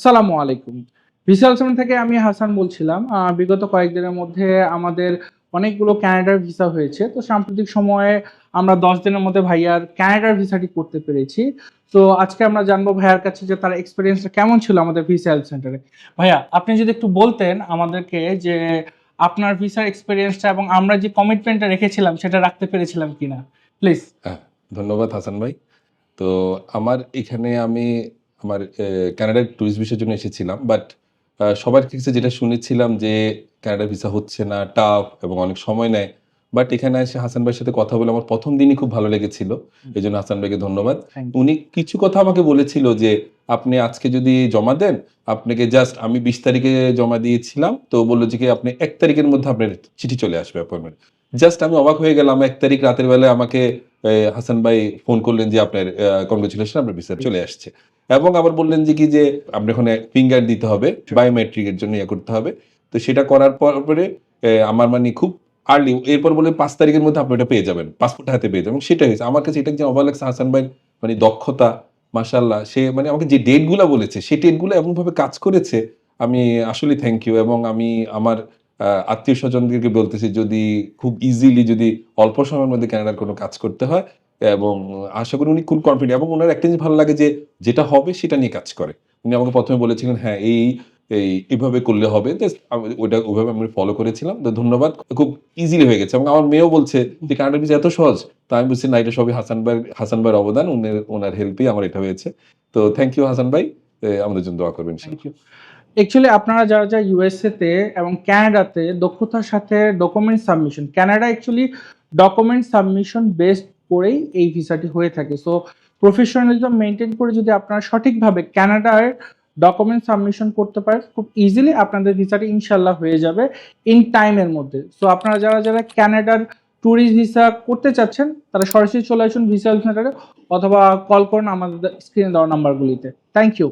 আসসালামু আলাইকুম। Visa seven থেকে আমি হাসান বলছিলাম। বিগত কয়েকদিনের মধ্যে আমাদের অনেকগুলো কানাডার ভিসা হয়েছে। তো সাম্প্রতিক সময়ে আমরা ১০ দিনের মধ্যে ভাইয়ার কানাডার ভিসাটি করতে পেরেছি। তো আজকে আমরা জানবো ভাইয়ার কাছে যে তার এক্সপেরিয়েন্সটা কেমন ছিল আমাদের ভিসা হেল্প সেন্টারে। ভাইয়া আপনি যদি একটু বলতেন আমাদেরকে যে আপনার ভিসার এক্সপেরিয়েন্সটা এবং আমরা যে কমিটমেন্টটা রেখেছিলাম সেটা রাখতে পেরেছিলাম কিনা? প্লিজ। হ্যাঁ, ধন্যবাদ হাসান ভাই। তো আমার এখানে আমি আমার কানাডার টুরিস্ট ভিসার জন্য এসেছিলাম। বাট সবার কাছে যেটা শুনেছিলাম যে কানাডার ভিসা হচ্ছে না, টাফ এবং অনেক সময় নেয়। বাট এখানে এসে হাসান ভাইয়ের সাথে কথা বলে আমার ১ম দিনই খুব ভালো লেগেছিল। এজন্য হাসান ভাইকে ধন্যবাদ। Thank you. উনি কিছু কথা আমাকে বলেছিল যে, "আপনি আজকে যদি জমা দেন, আপনাকে জাস্ট আমি ২০ তারিখে জমা দিয়েছিলাম। তো বলল যে কি আপনি ১ তারিখের মধ্যে আপনার চিঠি চলে আসবে অ্যাপয়েন্টমেন্ট।" জাস্ট আমি অবাক হয়ে গেলাম। ১ তারিখ রাতের বেলায় আমাকে হাসান ভাই ফোন করলেন যে আপনার কনগ্রাচুলেশন আপনার ভিসা চলে আসছে। এবং আবার বললেন যে কি যে আপনার ওখানে ফিঙ্গার দিতে হবে, বায়োমেট্রিক এর জন্য করতে হবে। তো সেটা করার পরে আমার মানে খুব আর্লি এরপর বললেন ৫ তারিখের মধ্যে আপনি ওটা পেয়ে যাবেন। পাসপোর্টটা হাতে পেয়ে যাবেন। এবং সেটাই হয়েছে। আমার কাছে এটা যে অবাক লাগছে হাসান ভাইয়ের মানে দক্ষতা মাশাআল্লাহ সে মানে আমাকে যে ডেট গুলা বলেছে, সেই ডেট গুলো এমনভাবে কাজ করেছে আমি আসলেই থ্যাংক ইউ এবং আমি আমার আত্মীয়স্বজনদেরকে বলতেছি যদি খুব ইজিলি যদি অল্প সময়ের মধ্যে কানাডার কোনো কাজ করতে হয় এবং আশা করি উনি খুব কনফিডেন্ট এবং উনার একটা জিনিস ভালো লাগে যে যেটা হবে সেটা নিয়ে কাজ করে। উনি আমাকে ১ম এ বলেছিলেন হ্যাঁ, এভাবে করলে হবে। জাস্ট ওইটা ওইভাবে আমি ফলো করেছিলাম। তো ধন্যবাদ। খুব ইজিলি হয়ে গেছে এবং আমার মেয়েও বলছে যে কানাডার ভিসা এত সহজ। তো আমি বলছি না এটা সবই হাসান ভাইয়ের অবদান। উনার হেল্পেই আমার এটা হয়েছে। তো থ্যাংক ইউ হাসান ভাই। আমাদের জন্য দোয়া করবেন থ্যাংক ইনশাআল্লাহ। ইউ। অ্যাকচুয়ালি আপনারা যারা ইউএসএ তে এবং কানাডাতে দক্ষতার সাথে document submission, Canada actually document submission based করেই এই ভিসাটি হয়ে থাকে। সো প্রফেশনালিজম মেইনটেইন করে যদি আপনারা সঠিকভাবে কানাডার ডকুমেন্ট সাবমিশন করতে পারেন, খুব ইজিলি আপনাদের ভিসাটি ইনশাআল্লাহ হয়ে যাবে ইন টাইমের মধ্যে। সো আপনারা যারা কানাডার ট্যুরিস্ট ভিসা করতে চাচ্ছেন, তারা সরাসরি চলে আসুন ভিসা হেল্প সেন্টারে অথবা কল করুন আমাদের স্ক্রিনে দেওয়া নাম্বারগুলিতে। Thank you.